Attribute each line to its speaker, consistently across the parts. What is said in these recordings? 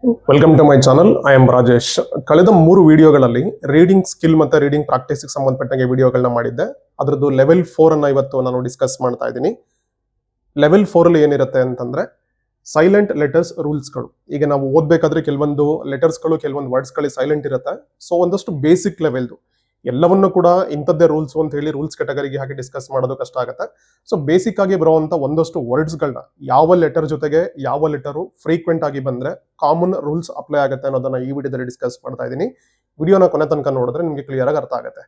Speaker 1: Welcome to my channel. I am Rajesh. ಕಳೆದ 3 ವಿಡಿಯೋಗಳಲ್ಲಿ reading skill ಮತ್ತೆ ರೀಡಿಂಗ್ ಪ್ರಾಕ್ಟೀಸ್ಗೆ ಸಂಬಂಧಪಟ್ಟಂಗೆ ವಿಡಿಯೋಗಳನ್ನ ಮಾಡಿದ್ದೆ. ಅದರದ್ದು ಲೆವೆಲ್ 4 ಅನ್ನ ಇವತ್ತು ನಾನು ಡಿಸ್ಕಸ್ ಮಾಡ್ತಾ ಇದ್ದೀನಿ. ಲೆವೆಲ್ 4 ಅಲ್ಲಿ ಏನಿರುತ್ತೆ ಅಂತಂದ್ರೆ ಸೈಲೆಂಟ್ ಲೆಟರ್ಸ್ ರೂಲ್ಸ್ಗಳು. ಈಗ ನಾವು ಓದಬೇಕಾದ್ರೆ ಕೆಲವೊಂದು ಲೆಟರ್ಸ್ಗಳು ಕೆಲವೊಂದು ವರ್ಡ್ಸ್ಗಳು ಸೈಲೆಂಟ್ ಇರುತ್ತೆ. ಸೊ ಒಂದಷ್ಟು ಬೇಸಿಕ್ ಲೆವೆಲ್ದು ಎಲ್ಲವನ್ನು ಕೂಡ ಇಂಥದ್ದೇ ರೂಲ್ಸ್ ಅಂತ ಹೇಳಿ ರೂಲ್ಸ್ ಕ್ಯಾಟಗರಿಗೆ ಹಾಕಿ ಡಿಸ್ಕಸ್ ಮಾಡೋದು ಕಷ್ಟ ಆಗುತ್ತೆ. ಸೊ ಬೇಸಿಕ್ ಆಗಿ ಬರುವಂತ ಒಂದಷ್ಟು ವರ್ಡ್ಸ್ಗಳನ್ನ ಯಾವ ಲೆಟರ್ ಜೊತೆಗೆ ಯಾವ ಲೆಟರು ಫ್ರೀಕ್ವೆಂಟ್ ಆಗಿ ಬಂದ್ರೆ ಕಾಮನ್ ರೂಲ್ಸ್ ಅಪ್ಲೈ ಆಗುತ್ತೆ ಅನ್ನೋದನ್ನ ಈ ವಿಡಿಯೋದಲ್ಲಿ ಡಿಸ್ಕಸ್ ಮಾಡ್ತಾ ಇದ್ದೀನಿ. ವಿಡಿಯೋನ ಕೊನೆ ತನಕ ನೋಡಿದ್ರೆ ನಿಮಗೆ ಕ್ಲಿಯರ್ ಆಗಿ ಅರ್ಥ ಆಗುತ್ತೆ.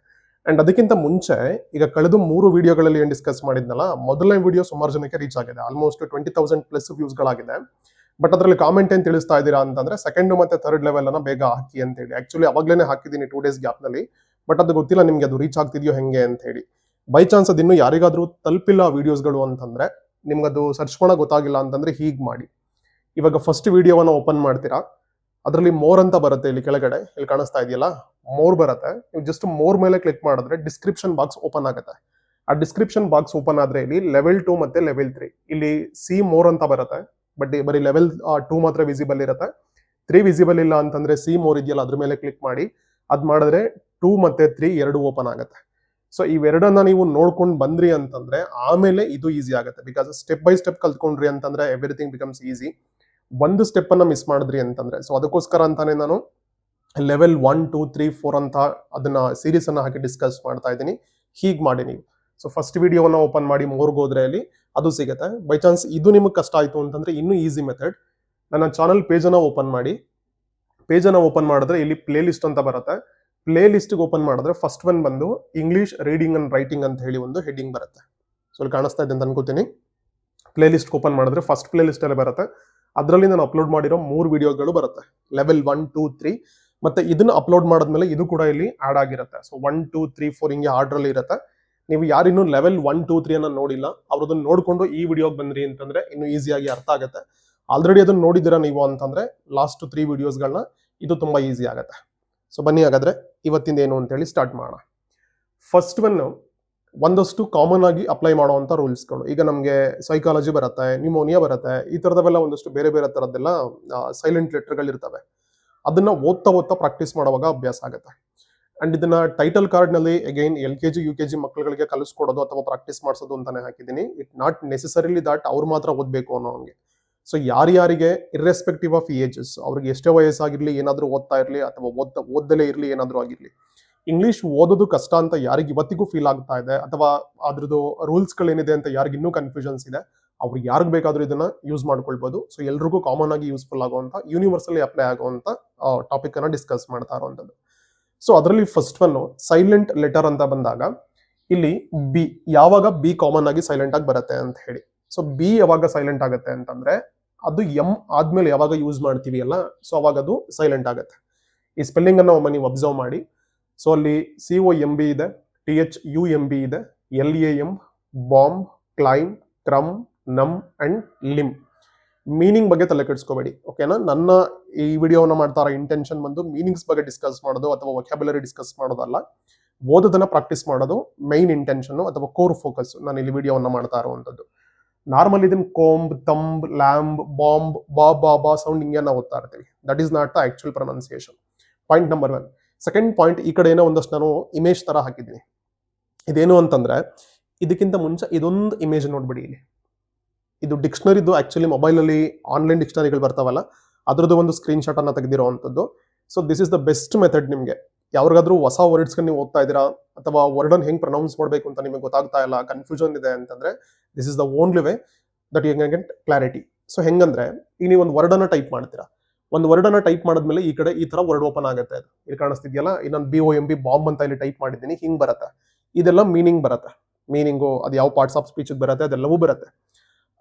Speaker 1: ಅಂಡ್ ಅದಕ್ಕಿಂತ ಮುಂಚೆ ಈಗ ಕಳೆದ 3 ವಿಡಿಯೋಗಳಲ್ಲಿ ಏನ್ ಡಿಸ್ಕಸ್ ಮಾಡಿದ್ನಲ್ಲ, ಮೊದಲನೇ ವಿಡಿಯೋ ಸುಮಾರು ಜನಕ್ಕೆ ರೀಚ್ ಆಗಿದೆ. ಆಲ್ಮೋಸ್ಟ್ 20,000 ಪ್ಲಸ್ ವ್ಯೂಸ್ ಗಳಾಗಿದೆ. ಬಟ್ ಅದರಲ್ಲಿ ಕಾಮೆಂಟ್ ಏನ್ ತಿಳಿಸ್ತಾ ಇದ್ದೀರಾ ಅಂತಂದ್ರೆ ಸೆಕೆಂಡ್ ಮತ್ತೆ ಥರ್ಡ್ ಲೆವೆಲ್ ಅನ್ನ ಬೇಗ ಹಾಕಿ ಅಂತ ಹೇಳಿ. ಆಕ್ಚುಲಿ ಅವಾಗ್ಲೇನೆ ಹಾಕಿದ್ದೀನಿ 2 ಡೇಸ್ ಗ್ಯಾಪ್ ನಲ್ಲಿ. ಬಟ್ ಅದು ಗೊತ್ತಿಲ್ಲ ನಿಮ್ಗೆ ಅದು ರೀಚ್ ಆಗ್ತಿದೆಯೋ ಹೆಂಗೆ ಅಂತ ಹೇಳಿ. ಬೈ ಚಾನ್ಸ್ ಅದಿನ್ನು ಯಾರಿಗಾದ್ರೂ ತಲುಪಿಲ್ಲ ವಿಡಿಯೋಸ್ಗಳು ಅಂತಂದ್ರೆ ನಿಮ್ಗೆ ಅದು ಸರ್ಚ್ ಮಾಡಕ್ ಗೊತ್ತಾಗಿಲ್ಲ ಅಂತಂದ್ರೆ ಹೀಗ್ ಮಾಡಿ. ಇವಾಗ ಫಸ್ಟ್ ವಿಡಿಯೋವನ್ನ ಓಪನ್ ಮಾಡ್ತೀರಾ, ಅದರಲ್ಲಿ ಮೋರ್ ಅಂತ ಬರುತ್ತೆ ಇಲ್ಲಿ ಕೆಳಗಡೆ, ಇಲ್ಲಿ ಕಾಣಿಸ್ತಾ ಇದೆಯಲ್ಲ ಮೋರ್ ಬರುತ್ತೆ. ನೀವು ಜಸ್ಟ್ ಮೋರ್ ಮೇಲೆ ಕ್ಲಿಕ್ ಮಾಡಿದ್ರೆ ಡಿಸ್ಕ್ರಿಪ್ಷನ್ ಬಾಕ್ಸ್ ಓಪನ್ ಆಗುತ್ತೆ. ಆ ಡಿಸ್ಕ್ರಿಪ್ಷನ್ ಬಾಕ್ಸ್ ಓಪನ್ ಆದ್ರೆ ಇಲ್ಲಿ ಲೆವೆಲ್ 2 ಮತ್ತೆ ಲೆವೆಲ್ 3 ಇಲ್ಲಿ ಸಿ ಮೋರ್ ಅಂತ ಬರುತ್ತೆ. ಬಟ್ ಬರೀ ಲೆವೆಲ್ 2 ಮಾತ್ರ ವಿಸಿಬಲ್ ಇರುತ್ತೆ. 3 ವಿಸಿಬಲ್ ಇಲ್ಲ ಅಂತಂದ್ರೆ ಸಿ ಮೋರ್ ಇದೆಯಲ್ಲ ಅದ್ರ ಮೇಲೆ ಕ್ಲಿಕ್ ಮಾಡಿ. ಅದ್ ಮಾಡಿದ್ರೆ 2 ಮತ್ತೆ 3 ಎರಡು ಓಪನ್ ಆಗುತ್ತೆ. ಸೊ ಇವೆರಡನ್ನ ನೀವು ನೋಡ್ಕೊಂಡು ಬಂದ್ರಿ ಅಂತಂದ್ರೆ ಆಮೇಲೆ ಇದು ಈಸಿ ಆಗುತ್ತೆ. ಬಿಕಾಸ್ ಸ್ಟೆಪ್ ಬೈ ಸ್ಟೆಪ್ ಕಲ್ತ್ಕೊಂಡ್ರಿ ಅಂತಂದ್ರೆ ಎವ್ರಿಥಿಂಗ್ ಬಿಕಮ್ಸ್ ಈಸಿ. ಒಂದು ಸ್ಟೆಪ್ ಅನ್ನ ಮಿಸ್ ಮಾಡಿದ್ರಿ ಅಂತಂದ್ರೆ, ಸೊ ಅದಕ್ಕೋಸ್ಕರ ಅಂತಾನೆ ನಾನು ಲೆವೆಲ್ 1 2 3 4 ಅಂತ ಅದನ್ನ ಸೀರೀಸ್ ಅನ್ನ ಹಾಕಿ ಡಿಸ್ಕಸ್ ಮಾಡ್ತಾ ಇದ್ದೀನಿ. ಹೀಗ್ ಮಾಡಿ ನೀವು. ಸೊ ಫಸ್ಟ್ ವಿಡಿಯೋವನ್ನ ಓಪನ್ ಮಾಡಿ ಮೋರ್ಗೆ ಹೋದ್ರೆ ಅಲ್ಲಿ ಅದು ಸಿಗುತ್ತೆ. ಬೈ ಚಾನ್ಸ್ ಇದು ನಿಮಗೆ ಕಷ್ಟ ಆಯ್ತು ಅಂತಂದ್ರೆ ಇನ್ನೂ ಈಸಿ ಮೆಥಡ್, ನನ್ನ ಚಾನಲ್ ಪೇಜ್ ಅನ್ನ ಓಪನ್ ಮಾಡಿ. ಪೇಜ್ ಅನ್ನ ಓಪನ್ ಮಾಡಿದ್ರೆ ಇಲ್ಲಿ ಪ್ಲೇ ಲಿಸ್ಟ್ ಅಂತ ಬರುತ್ತೆ. ಪ್ಲೇ ಲಿಸ್ಟ್ ಓಪನ್ ಮಾಡಿದ್ರೆ ಫಸ್ಟ್ ಒನ್ ಬಂದು ಇಂಗ್ಲಿಷ್ ರೀಡಿಂಗ್ ಅಂಡ್ ರೈಟಿಂಗ್ ಅಂತ ಹೇಳಿ ಒಂದು ಹೆಡಿಂಗ್ ಬರುತ್ತೆ. ಸೊ ಇಲ್ಲಿ ಕಾಣಿಸ್ತಾ ಇದೆ ಅಂತ ಅನ್ಕೋತೀನಿ. ಪ್ಲೇ ಲಿಸ್ಟ್ ಓಪನ್ ಮಾಡಿದ್ರೆ ಫಸ್ಟ್ ಪ್ಲೇ ಲಿಸ್ಟ್ ಅಲ್ಲಿ ಬರುತ್ತೆ. ಅದರಲ್ಲಿ ನಾನು ಅಪ್ಲೋಡ್ ಮಾಡಿರೋ 3 ವಿಡಿಯೋಗಳು ಬರುತ್ತೆ, ಲೆವೆಲ್ 1 2 3. ಮತ್ತೆ ಇದನ್ನ ಅಪ್ಲೋಡ್ ಮಾಡಿದ್ಮೇಲೆ ಇದು ಕೂಡ ಇಲ್ಲಿ ಆಡ್ ಆಗಿರುತ್ತೆ. ಸೊ 1 2 3 4 ಹಿಂಗೆ ಆರ್ಡರ್ ಅಲ್ಲಿ ಇರುತ್ತೆ. ನೀವು ಯಾರಿನ್ನೂ ಲೆವೆಲ್ 1 2 3 ಅನ್ನ ನೋಡಿಲ್ಲ ಅವ್ರದನ್ನ ನೋಡ್ಕೊಂಡು ಈ ವಿಡಿಯೋಗೆ ಬಂದ್ರಿ ಅಂತಂದ್ರೆ ಇನ್ನು ಈಸಿಯಾಗಿ ಅರ್ಥ ಆಗುತ್ತೆ. ಆಲ್ರೆಡಿ ಅದನ್ನ ನೋಡಿದ್ದೀರಾ ನೀವು ಅಂತಂದ್ರೆ ಲಾಸ್ಟ್ 3 ವಿಡಿಯೋಸ್ಗಳನ್ನ ಇದು ತುಂಬಾ ಈಸಿ ಆಗುತ್ತೆ. ಸೊ ಬನ್ನಿ ಹಾಗಾದ್ರೆ ಇವತ್ತಿಂದ ಏನು ಅಂತ ಹೇಳಿ ಸ್ಟಾರ್ಟ್ ಮಾಡೋಣ. ಫಸ್ಟ್ ಒನ್ ಒಂದಷ್ಟು ಕಾಮನ್ ಆಗಿ ಅಪ್ಲೈ ಮಾಡುವಂತ ರೂಲ್ಸ್ಗಳು. ಈಗ ನಮಗೆ ಸೈಕಾಲಜಿ ಬರುತ್ತೆ, ನ್ಯೂಮೋನಿಯಾ ಬರುತ್ತೆ, ಈ ತರದವೆಲ್ಲ ಒಂದಷ್ಟು ಬೇರೆ ಬೇರೆ ತರದ್ದೆಲ್ಲ ಸೈಲೆಂಟ್ ಲೆಟರ್ಗಳು ಇರ್ತವೆ. ಅದನ್ನ ಓದ್ತಾ ಓದ್ತಾ ಪ್ರಾಕ್ಟೀಸ್ ಮಾಡುವಾಗ ಅಭ್ಯಾಸ ಆಗುತ್ತೆ. ಅಂಡ್ ಇದನ್ನ ಟೈಟಲ್ ಕಾರ್ಡ್ ನಲ್ಲಿ ಅಗೈನ್ LKG UKG ಮಕ್ಕಳುಗಳಿಗೆ ಕಲಿಸ್ಕೊಡೋದು ಅಥವಾ ಪ್ರಾಕ್ಟೀಸ್ ಮಾಡಿಸೋದು ಅಂತಾನೆ ಹಾಕಿದ್ದೀನಿ. ಇಟ್ ನಾಟ್ ನೆಸೆಸರಿಲಿ ದಟ್ ಅವ್ರು ಮಾತ್ರ ಓದ್ಬೇಕು ಅನ್ನೋ ಹಂಗೆ. ಸೊ ಯಾರ್ಯಾರಿಗೆ ಇರ್ರೆಸ್ಪೆಕ್ಟಿವ್ ಆಫ್ ಏಜಸ್, ಅವ್ರಿಗೆ ಎಷ್ಟೇ ವಯಸ್ಸಾಗಿರ್ಲಿ, ಏನಾದ್ರೂ ಓದ್ತಾ ಇರ್ಲಿ ಅಥವಾ ಓದ್ದಲೇ ಇರ್ಲಿ, ಏನಾದ್ರೂ ಆಗಿರ್ಲಿ, ಇಂಗ್ಲಿಷ್ ಓದೋದು ಕಷ್ಟ ಅಂತ ಯಾರಿಗೆ ಇವತ್ತಿಗೂ ಫೀಲ್ ಆಗ್ತಾ ಇದೆ ಅಥವಾ ಅದ್ರದ್ದು ರೂಲ್ಸ್ ಗಳೇನಿದೆ ಅಂತ ಯಾರಿಗೆ ಇನ್ನೂ ಕನ್ಫ್ಯೂಷನ್ಸ್ ಇದೆ, ಅವ್ರಿಗೆ ಯಾರಿಗೆ ಬೇಕಾದ್ರೂ ಇದನ್ನ ಯೂಸ್ ಮಾಡ್ಕೊಳ್ಬಹುದು. ಸೊ ಎಲ್ರಿಗೂ ಕಾಮನ್ ಆಗಿ ಯೂಸ್ಫುಲ್ ಆಗುವಂತ ಯೂನಿವರ್ಸಲಿ ಅಪ್ಲೈ ಆಗುವಂತ ಟಾಪಿಕ್ ಅನ್ನ ಡಿಸ್ಕಸ್ ಮಾಡ್ತಾ ಇರುವಂತದ್ದು. ಸೊ ಅದರಲ್ಲಿ ಫಸ್ಟ್ ಒನ್ ಸೈಲೆಂಟ್ ಲೆಟರ್ ಅಂತ ಬಂದಾಗ ಇಲ್ಲಿ ಬಿ, ಯಾವಾಗ ಬಿ ಕಾಮನ್ ಆಗಿ ಸೈಲೆಂಟ್ ಆಗಿ ಬರುತ್ತೆ ಅಂತ ಹೇಳಿ. ಸೊ ಬಿ ಯಾವಾಗ ಸೈಲೆಂಟ್ ಆಗುತ್ತೆ ಅಂತಂದ್ರೆ ಅದು ಎಂ ಆದ್ಮೇಲೆ ಯಾವಾಗ ಯೂಸ್ ಮಾಡ್ತೀವಿ ಅಲ್ಲ, ಸೊ ಅವಾಗ ಅದು ಸೈಲೆಂಟ್ ಆಗುತ್ತೆ. ಈ ಸ್ಪೆಲ್ಲಿಂಗ್ ಅನ್ನ ಒಮ್ಮೆ ನೀವು ಅಬ್ಸರ್ವ್ ಮಾಡಿ. ಸೊ ಅಲ್ಲಿ COMB ಇದೆ, THUMB ಇದೆ, LAM, ಬಾಂಬ್, ಕ್ಲೈಮ್, ಕ್ರಮ್, ನಮ್ ಅಂಡ್ ಲಿಮ್. ಮೀನಿಂಗ್ ಬಗ್ಗೆ ತಲೆ ಕೆಡಿಸ್ಕೋಬೇಡಿ, ಓಕೆನಾ. ನನ್ನ ಈ ವಿಡಿಯೋನ ಮಾಡ್ತಾರ ಇಂಟೆನ್ಷನ್ ಬಂದು ಮೀನಿಂಗ್ಸ್ ಬಗ್ಗೆ ಡಿಸ್ಕಸ್ ಮಾಡೋದು ಅಥವಾ ವೊಕ್ಯಾಬುಲರಿ ಡಿಸ್ಕಸ್ ಮಾಡೋದಲ್ಲ, ಓದೋದನ್ನ ಪ್ರಾಕ್ಟೀಸ್ ಮಾಡೋದು ಮೈನ್ ಇಂಟೆನ್ಷನ್ ಅಥವಾ ಕೋರ್ ಫೋಕಸ್ ನಾನು ಇಲ್ಲಿ ವಿಡಿಯೋವನ್ನ ಮಾಡ್ತಾ ಇರುವಂತದ್ದು. ನಾರ್ಮಲ್ ಇದನ್ನ ಕೋಂಬ್, ತಂಬ್, ಲ್ಯಾಂಬ್, ಬಾಂಬ್, ಬಾ ಸೌಂಡ್ ಹಿಂಗೆ ನಾವು ಓದ್ತಾ ಇರ್ತೀವಿ. That is not the actual pronunciation. Point number 1. Second point, ಈ ಕಡೆ ಏನೋ ಒಂದಷ್ಟು ನಾನು ಇಮೇಜ್ ತರ ಹಾಕಿದ್ದೀನಿ. ಇದೇನು ಅಂತಂದ್ರೆ ಇದಕ್ಕಿಂತ ಮುಂಚೆ ಇದೊಂದು ಇಮೇಜ್ ನೋಡ್ಬಿಡಿ. ಇಲ್ಲಿ ಇದು ಡಿಕ್ಷನರಿದು, ಆಕ್ಚುಲಿ ಮೊಬೈಲ್ ಅಲ್ಲಿ ಆನ್ಲೈನ್ ಡಿಕ್ಷನರಿಗಳು ಬರ್ತಾವಲ್ಲ ಅದ್ರದ್ದು ಒಂದು ಸ್ಕ್ರೀನ್ ಶಾಟ್ ಅನ್ನ ತೆಗೆದಿರುವಂತದ್ದು. So this is the best method. ನಿಮಗೆ ಯಾರಿಗಾದ್ರೂ ಹೊಸ ವರ್ಡ್ಸ್ ನೀವು ಓದ್ತಾ ಇದ್ದೀರಾ ಅಥವಾ ವರ್ಡ್ ಅನ್ನು ಹೆಂಗ್ ಪ್ರೊನೌನ್ಸ್ ಮಾಡಬೇಕು ಅಂತ ನಿಮಗೆ ಗೊತ್ತಾಗ್ತಾ ಇಲ್ಲ, ಕನ್ಫ್ಯೂಷನ್ ಇದೆ ಅಂತಂದ್ರೆ this is the only way that you can get clarity. So ಹೆಂಗಂದ್ರೆ ಈಗ ನೀವು ಒಂದು ವರ್ಡ್ ಅನ್ನ ಟೈಪ್ ಮಾಡ್ತೀರಾ, ಒಂದು ವರ್ಡ್ ಅನ್ನ ಟೈಪ್ ಮಾಡಿದ್ಮೇಲೆ ಈ ಕಡೆ ಈ ತರ ವರ್ಡ್ ಓಪನ್ ಆಗುತ್ತೆ. ಅದು ಇಲ್ಲಿ ಕಾಣಿಸ್ತಿದ್ಯಲ್ಲ, ಇನ್ನೊಂದು BOMB ಬಾಂಬ್ ಅಂತ ಇಲ್ಲಿ ಟೈಪ್ ಮಾಡಿದ್ದೀನಿ, ಹಿಂಗ್ ಬರುತ್ತೆ. ಇದೆಲ್ಲ ಮೀನಿಂಗ್ ಬರುತ್ತೆ. ಮೀನಿಂಗು ಅದು ಯಾವ ಪಾರ್ಟ್ಸ್ ಆಫ್ ಸ್ಪೀಚ್ ಬರುತ್ತೆ ಅದೆಲ್ಲವೂ ಬರುತ್ತೆ.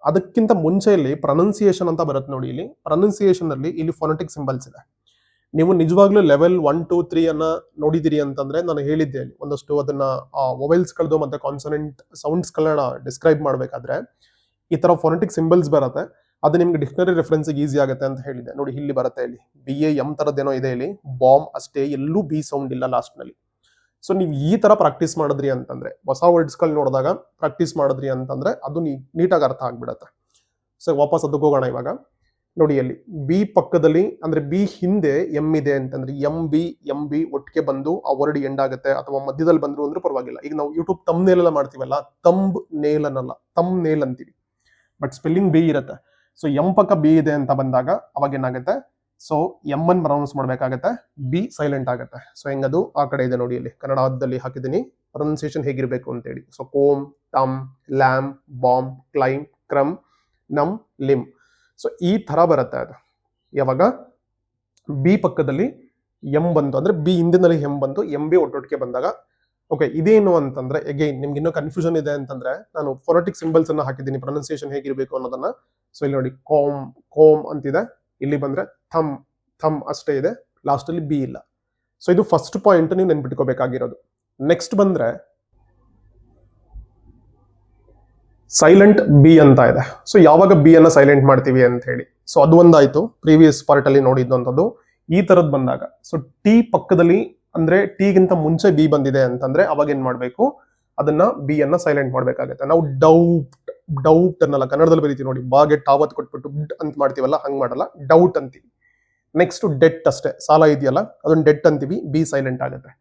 Speaker 1: ಅದಕ್ಕಿಂತ ಮುಂಚೆಯಲ್ಲಿ ಪ್ರೊನೌನ್ಸಿಯೇಷನ್ ಅಂತ ಬರುತ್ತೆ ನೋಡಿ. ಇಲ್ಲಿ ಪ್ರೊನೌನ್ಸಿಯೇಷನ್ ಅಲ್ಲಿ ಇಲ್ಲಿ ಫೋನೆಟಿಕ್ ಸಿಂಬಲ್ಸ್ ಇದೆ. ನೀವು ನಿಜವಾಗ್ಲೂ ಲೆವೆಲ್ 1 2 3 ಅನ್ನ ನೋಡಿದಿರಿ ಅಂತಂದ್ರೆ ನಾನು ಹೇಳಿದ್ದೆ ಅಲ್ಲಿ ಒಂದಷ್ಟು ಅದನ್ನ ವೊವೆಲ್ಸ್ ಗಳದ್ದು ಮತ್ತೆ ಕಾನ್ಸನೆಂಟ್ ಸೌಂಡ್ಸ್ ಗಳನ್ನ ಡಿಸ್ಕ್ರೈಬ್ ಮಾಡ್ಬೇಕಾದ್ರೆ ಈ ತರ ಫೋನೆಟಿಕ್ ಸಿಂಬಲ್ಸ್ ಬರುತ್ತೆ. ಅದು ನಿಮ್ಗೆ ಡಿಕ್ಷನರಿ ರೆಫರೆನ್ಸ್ ಈಸಿ ಆಗುತ್ತೆ ಅಂತ ಹೇಳಿದೆ ನೋಡಿ. ಇಲ್ಲಿ ಬರುತ್ತೆ, ಇಲ್ಲಿ BAM ತರದ್ದೇನೋ ಇದೆ, ಇಲ್ಲಿ ಬಾಂಬ್ ಅಷ್ಟೇ, ಎಲ್ಲೂ ಬಿ ಸೌಂಡ್ ಇಲ್ಲ ಲಾಸ್ಟ್ ನಲ್ಲಿ. ಸೊ ನೀವು ಈ ತರ ಪ್ರಾಕ್ಟೀಸ್ ಮಾಡಿದ್ರಿ ಅಂತಂದ್ರೆ, ಹೊಸ ವರ್ಡ್ಸ್ ಗಳು ನೋಡಿದಾಗ ಪ್ರಾಕ್ಟೀಸ್ ಮಾಡಿದ್ರಿ ಅಂತಂದ್ರೆ ಅದು ನೀಟಾಗಿ ಅರ್ಥ ಆಗ್ಬಿಡತ್ತೆ. ಸೊ ವಾಪಸ್ ಅದಕ್ಕೆ ಹೋಗೋಣ. ಇವಾಗ ನೋಡಿ ಅಲ್ಲಿ ಬಿ ಪಕ್ಕದಲ್ಲಿ ಅಂದ್ರೆ ಬಿ ಹಿಂದೆ ಎಂ ಇದೆ ಅಂತಂದ್ರೆ ಎಂ ಬಿ ಒಟ್ಟಿಗೆ ಬಂದು ಆ ವರ್ಡ್ ಎಂಡ್ ಆಗುತ್ತೆ, ಅಥವಾ ಮಧ್ಯದಲ್ಲಿ ಬಂದ್ರು ಅಂದ್ರೆ ಪರವಾಗಿಲ್ಲ. ಈಗ ನಾವು ಯೂಟ್ಯೂಬ್ ತಮ್ ನೇಲ್ ಎಲ್ಲ ಮಾಡ್ತೀವಲ್ಲ, ತಂಬ್ ನೇಲ್ ಅನ್ನಲ್ಲ, ತಮ್ ನೇಲ್ ಅಂತೀವಿ, ಬಟ್ ಸ್ಪೆಲ್ಲಿಂಗ್ ಬಿ ಇರುತ್ತೆ. ಸೊ ಎಂ ಪಕ್ಕ ಬಿ ಇದೆ ಅಂತ ಬಂದಾಗ ಅವಾಗ ಏನಾಗುತ್ತೆ, ಸೊ ಎಂ ಅನ್ ಪ್ರೊನೌನ್ಸ್ ಮಾಡ್ಬೇಕಾಗತ್ತೆ, ಬಿ ಸೈಲೆಂಟ್ ಆಗುತ್ತೆ. ಸೊ ಹೆಂಗದು ಆ ಕಡೆ ಇದೆ ನೋಡಿ, ಇಲ್ಲಿ ಕನ್ನಡದಲ್ಲಿ ಹಾಕಿದ್ದೀನಿ ಪ್ರೊನೌನ್ಸಿಯೇಷನ್ ಹೇಗಿರ್ಬೇಕು ಅಂತೇಳಿ. ಸೊ ಕೋಮ್, ತಮ್, ಲ್ಯಾಮ್, ಬಾಂಬ್, ಕ್ಲೈಮ್, ಕ್ರಮ್, ನಮ್, ಲಿಮ್. ಸೊ ಈ ತರ ಬರುತ್ತೆ ಅದು ಯಾವಾಗ ಬಿ ಪಕ್ಕದಲ್ಲಿ ಎಂ ಬಂತು, ಅಂದ್ರೆ ಬಿ ಹಿಂದಿನಲ್ಲಿ ಎಂ ಬಂತು, ಎಂ ಬಿ ಒಟ್ಟೊಟ್ಟಿಗೆ ಬಂದಾಗ. ಓಕೆ, ಇದೇನು ಅಂತಂದ್ರೆ ಅಗೈನ್ ನಿಮ್ಗೆ ಇನ್ನೂ ಕನ್ಫ್ಯೂಷನ್ ಇದೆ ಅಂತಂದ್ರೆ ನಾನು ಫೊನೆಟಿಕ್ ಸಿಂಬಲ್ಸ್ ಅನ್ನ ಹಾಕಿದ್ದೀನಿ ಪ್ರೊನೌನ್ಸಿಯೇಷನ್ ಹೇಗಿರ್ಬೇಕು ಅನ್ನೋದನ್ನ. ಸೊ ಇಲ್ಲಿ ನೋಡಿ ಕೋಮ್, ಕೋಮ್ ಅಂತಿದೆ, ಇಲ್ಲಿ ಬಂದ್ರೆ ಥಮ್, ಥಮ್ ಅಷ್ಟೇ ಇದೆ, ಲಾಸ್ಟ್ ಅಲ್ಲಿ ಬಿ ಇಲ್ಲ. ಸೊ ಇದು ಫಸ್ಟ್ ಪಾಯಿಂಟ್ ನೀವು ನೆನ್ಪಿಟ್ಕೋಬೇಕಾಗಿರೋದು. ನೆಕ್ಸ್ಟ್ ಬಂದ್ರೆ ಸೈಲೆಂಟ್ ಬಿ ಅಂತ ಇದೆ. ಸೊ ಯಾವಾಗ ಬಿ ಅನ್ನ ಸೈಲೆಂಟ್ ಮಾಡ್ತೀವಿ ಅಂತ ಹೇಳಿ. ಸೊ ಅದು ಒಂದಾಯ್ತು, ಪ್ರೀವಿಯಸ್ ಪಾರ್ಟ್ ಅಲ್ಲಿ ನೋಡಿದ್ದಂಥದ್ದು. ಈ ತರದ್ ಬಂದಾಗ ಸೊ ಟಿ ಪಕ್ಕದಲ್ಲಿ ಅಂದ್ರೆ ಟಿಗಿಂತ ಮುಂಚೆ ಬಿ ಬಂದಿದೆ ಅಂತಂದ್ರೆ ಅವಾಗ ಏನ್ ಮಾಡ್ಬೇಕು, ಅದನ್ನ ಬಿ ಅನ್ನ ಸೈಲೆಂಟ್ ಮಾಡ್ಬೇಕಾಗತ್ತೆ. ನಾವು ಡೌಟ್ ಅನ್ನಲ್ಲ, ಕನ್ನಡದಲ್ಲಿ ಬರೀತೀವಿ ನೋಡಿ, ಬಾಗೆ ಟಾವತ್ ಕೊಟ್ಬಿಟ್ಟು ಅಂತ ಮಾಡ್ತೀವಲ್ಲ, ಹಂಗ್ ಮಾಡಲ್ಲ, ಡೌಟ್ ಅಂತೀವಿ. ನೆಕ್ಸ್ಟ್ ಡೆಟ್ ಅಷ್ಟೇ, ಸಾಲ ಇದೆಯಲ್ಲ ಅದನ್ನ ಡೆಟ್ ಅಂತೀವಿ, ಬಿ ಸೈಲೆಂಟ್ ಆಗುತ್ತೆ.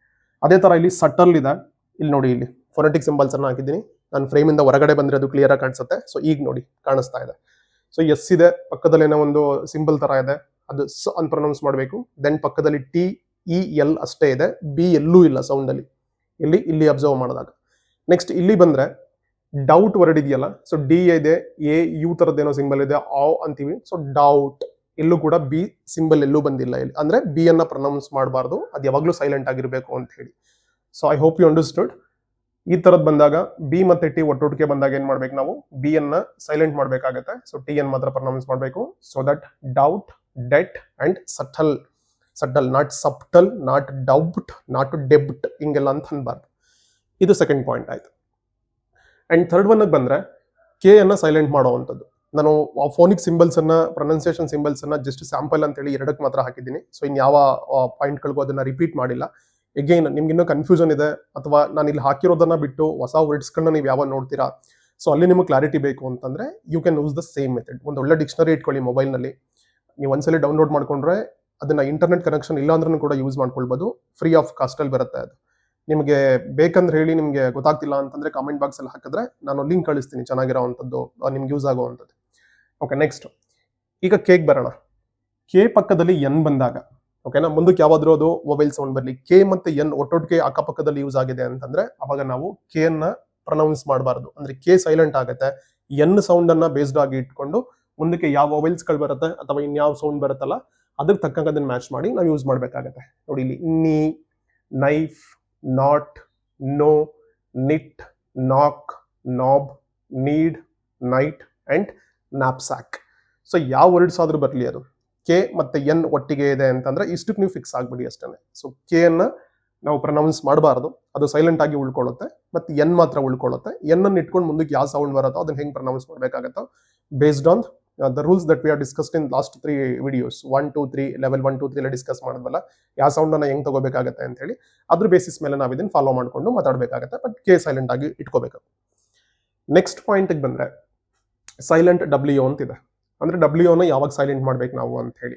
Speaker 1: ಅದೇ ತರ ಇಲ್ಲಿ ಸಟಲ್ ಇದೆ, ಇಲ್ಲಿ ನೋಡಿ ಇಲ್ಲಿ ಫೊನೆಟಿಕ್ ಸಿಂಬಲ್ಸ್ ಅನ್ನ ಹಾಕಿದ್ದೀನಿ. ನಾನು ಫ್ರೇಮ್ ಇಂದ ಹೊರಗಡೆ ಬಂದ್ರೆ ಅದು ಕ್ಲಿಯರ್ ಆಗಿ ಕಾಣಿಸುತ್ತೆ. ಸೊ ಈಗ ನೋಡಿ ಕಾಣಿಸ್ತಾ ಇದೆ. ಸೊ ಎಸ್ ಇದೆ, ಪಕ್ಕದಲ್ಲಿ ಏನೋ ಒಂದು ಸಿಂಬಲ್ ತರ ಇದೆ, ಅದು ಸ್ ಅಂತ ಪ್ರೊನೌನ್ಸ್ ಮಾಡಬೇಕು. ದೆನ್ ಪಕ್ಕದಲ್ಲಿ ಟಿ ಇ ಎಲ್ ಅಷ್ಟೇ ಇದೆ, ಬಿ ಎಲ್ಲೂ ಇಲ್ಲ ಸೌಂಡ್ ಅಲ್ಲಿ, ಇಲ್ಲಿ ಅಬ್ಸರ್ವ್ ಮಾಡಿದಾಗ. ನೆಕ್ಸ್ಟ್ ಇಲ್ಲಿ ಬಂದ್ರೆ ಡೌಟ್ ವರ್ಡ್ ಇದೆಯಲ್ಲ, ಸೊ ಡಿ ಇದೆ, ಎ ಯು ತರದ್ದೇನೋ ಸಿಂಬಲ್ ಇದೆ, ಆವ್ ಅಂತೀವಿ. ಸೊ ಡೌಟ್, ಎಲ್ಲೂ ಕೂಡ ಬಿ ಸಿಂಬಲ್ ಎಲ್ಲೂ ಬಂದಿಲ್ಲ ಇಲ್ಲಿ, ಅಂದ್ರೆ ಬಿ ಅನ್ನ ಪ್ರೊನೌನ್ಸ್ ಮಾಡಬಾರ್ದು, ಅದು ಯಾವಾಗ್ಲೂ ಸೈಲೆಂಟ್ ಆಗಿರ್ಬೇಕು ಅಂತ ಹೇಳಿ. So I hope you understood. ಈ ತರದ್ ಬಂದಾಗ ಬಿ ಮತ್ತೆ ಟಿ ಒಟ್ಟೊಟ್ಟಿಗೆ ಬಂದಾಗ ಏನ್ ಮಾಡ್ಬೇಕು, ನಾವು ಬಿ ಅನ್ನ ಸೈಲೆಂಟ್ ಮಾಡ್ಬೇಕಾಗತ್ತೆ. ಸೊ ಟಿ ಅನ್ನ ಮಾತ್ರ ಪ್ರೊನೌನ್ಸ್ ಮಾಡಬೇಕು. So that doubt, debt and subtle, subtle not subtle, not doubt, not ಡೆಬ್ಟ್, ಹಿಂಗೆಲ್ಲ ಅಂತ ಅನ್ಬಾರ್ದು. ಇದು ಸೆಕೆಂಡ್ ಪಾಯಿಂಟ್ ಆಯ್ತು. ಅಂಡ್ ಥರ್ಡ್ ಒನ್ ಬಂದ್ರೆ ಕೆ ಅನ್ನ ಸೈಲೆಂಟ್ ಮಾಡುವಂಥದ್ದು. ನಾನು ಫೋನಿಕ್ ಸಿಂಬಲ್ಸ್ ಅನ್ನ, ಪ್ರೊನೌನ್ಸಿಯೇಷನ್ ಸಿಂಬಲ್ಸ್ ಅನ್ನ ಜಸ್ಟ್ ಸ್ಯಾಂಪಲ್ ಅಂತ ಹೇಳಿ ಎರಡಕ್ಕೆ ಮಾತ್ರ ಹಾಕಿದ್ದೀನಿ. ಸೊ ಇನ್ ಯಾವ ಪಾಯಿಂಟ್ಗಳಿಗೂ ಅದನ್ನ ರಿಪೀಟ್ ಮಾಡಿಲ್ಲ. ಎಗೈನ್ ನಿಮ್ಗೆ ಇನ್ನೂ ಕನ್ಫ್ಯೂಷನ್ ಇದೆ, ಅಥವಾ ನಾನು ಇಲ್ಲಿ ಹಾಕಿರೋದನ್ನ ಬಿಟ್ಟು ಹೊಸ ವರ್ಡ್ಸ್ಗಳನ್ನ ನೀವು ಯಾವಾಗ ನೋಡ್ತೀರಾ, ಸೊ ಅಲ್ಲಿ ನಿಮಗೆ ಕ್ಲಾರಿಟಿ ಬೇಕು ಅಂತಂದ್ರೆ you can use the same method. ಒಂದು ಒಳ್ಳೆ ಡಿಕ್ಷನರಿ ಇಟ್ಕೊಳ್ಳಿ ಮೊಬೈಲ್ನಲ್ಲಿ. ನೀವು ಒಂದ್ಸಲಿ ಡೌನ್ಲೋಡ್ ಮಾಡ್ಕೊಂಡ್ರೆ ಅದನ್ನ ಇಂಟರ್ನೆಟ್ ಕನೆಕ್ಷನ್ ಇಲ್ಲ ಅಂದ್ರೂ ಕೂಡ ಯೂಸ್ ಮಾಡ್ಕೊಳ್ಬೋದು, ಫ್ರೀ ಆಫ್ ಕಾಸ್ಟ್ ಅಲ್ಲಿ ಬರುತ್ತೆ ಅದು. ನಿಮಗೆ ಬೇಕಂದ್ರೆ ಹೇಳಿ, ನಿಮಗೆ ಗೊತ್ತಾಗ್ತಿಲ್ಲ ಅಂತಂದ್ರೆ ಕಾಮೆಂಟ್ ಬಾಕ್ಸ್ ಅಲ್ಲಿ ಹಾಕಿದ್ರೆ ನಾನು ಲಿಂಕ್ ಕಳಿಸ್ತೀನಿ ಚೆನ್ನಾಗಿರೋವಂಥದ್ದು, ನಿಮ್ಗೆ ಯೂಸ್ ಆಗುವಂಥದ್ದು. ಓಕೆ, ನೆಕ್ಸ್ಟ್ ಈಗ ಕೇಕ್ ಬರೋಣ. ಕೆ ಪಕ್ಕದಲ್ಲಿ ಎನ್ ಬಂದಾಗ, ಓಕೆನಾ, ಮುಂದಕ್ಕೆ ಯಾವಾದ್ರೂ ಅದು ಮೊಬೈಲ್ ಸೌಂಡ್ ಬರಲಿ, ಕೆ ಮತ್ತೆ ಎನ್ ಒಟ್ಟೊಟ್ಟಿಗೆ ಅಕ್ಕಪಕ್ಕದಲ್ಲಿ ಯೂಸ್ ಆಗಿದೆ ಅಂತಂದ್ರೆ ಅವಾಗ ನಾವು ಕೆ ಅನ್ನ ಪ್ರೊನೌನ್ಸ್ ಮಾಡಬಾರ್ದು, ಅಂದ್ರೆ ಕೆ ಸೈಲೆಂಟ್ ಆಗುತ್ತೆ. ಎನ್ ಸೌಂಡ್ ಅನ್ನ ಬೇಸ್ಡ್ ಆಗಿ ಇಟ್ಕೊಂಡು ಮುಂದಕ್ಕೆ ಯಾವ ಮೊಬೈಲ್ಸ್ ಗಳು ಬರುತ್ತೆ ಅಥವಾ ಇನ್ಯಾವ ಸೌಂಡ್ ಬರುತ್ತಲ್ಲ ಅದಕ್ಕೆ ತಕ್ಕಂಗೆ ಅದನ್ನ ಮ್ಯಾಚ್ ಮಾಡಿ ನಾವು ಯೂಸ್ ಮಾಡ್ಬೇಕಾಗತ್ತೆ. ನೋಡಿ ಇಲ್ಲಿ ನೀ, ನೈಫ್, ನಾಟ್, ನೋ, ನಿಟ್, ನಾಕ್, knob, need, night and knapsack. So ಯಾವ ವರ್ಡ್ಸ್ ಆದ್ರೂ ಬರಲಿ, ಅದು ಕೆ ಮತ್ತೆ ಎನ್ ಒಟ್ಟಿಗೆ ಇದೆ ಅಂತಂದ್ರೆ ಇಷ್ಟಕ್ಕೆ ನೀವು ಫಿಕ್ಸ್ ಆಗ್ಬಿಡಿ ಅಷ್ಟೇ. ಸೊ ಕೆ ಅನ್ನ ನಾವು ಪ್ರೊನೌನ್ಸ್ ಮಾಡಬಾರ್ದು, ಅದು ಸೈಲೆಂಟ್ ಆಗಿ ಉಳ್ಕೊಳ್ಳುತ್ತೆ, ಮತ್ತೆ ಎನ್ ಮಾತ್ರ ಉಳ್ಕೊಳ್ಳುತ್ತೆ. ಎನ್ ಅನ್ನು ಇಟ್ಕೊಂಡು ಮುಂದಕ್ಕೆ ಯಾವ ಸೌಂಡ್ ಬರುತ್ತೋ ಅದನ್ನ ಹೆಂಗ್ ಪ್ರೊನೌನ್ಸ್ ಮಾಡಬೇಕಾಗತ್ತೋ based on the rules that we are discussed in last 3 videos. 1, 2, 3 level 1, 2, 3 ಎಲ್ಲ ಡಿಸ್ಕಸ್ ಮಾಡಿದ್ವಲ್ಲ, ಯಾವ ಸೌಂಡ್ ಅನ್ನ ಹೆಂಗ್ ತಗೋಬೇಕಾಗತ್ತೆ ಅಂತ ಹೇಳಿ, ಅದ್ರ ಬೇಸಿಸ್ ಮೇಲೆ ನಾವು ಇದನ್ನ ಫಾಲೋ ಮಾಡ್ಕೊಂಡು ಮಾತಾಡಬೇಕಾಗತ್ತೆ. ಬಟ್ ಕೆ ಸೈಲೆಂಟ್ ಆಗಿ ಇಟ್ಕೋಬೇಕು. ನೆಕ್ಸ್ಟ್ ಪಾಯಿಂಟ್ ಬಂದ್ರೆ ಸೈಲೆಂಟ್ ಡಬ್ಲ್ಯೂ ಅಂತಿದೆ. ಅಂದ್ರೆ ಡಬ್ಲ್ಯೂ ನ ಯಾವಾಗ ಸೈಲೆಂಟ್ ಮಾಡ್ಬೇಕು ನಾವು ಅಂತ ಹೇಳಿ.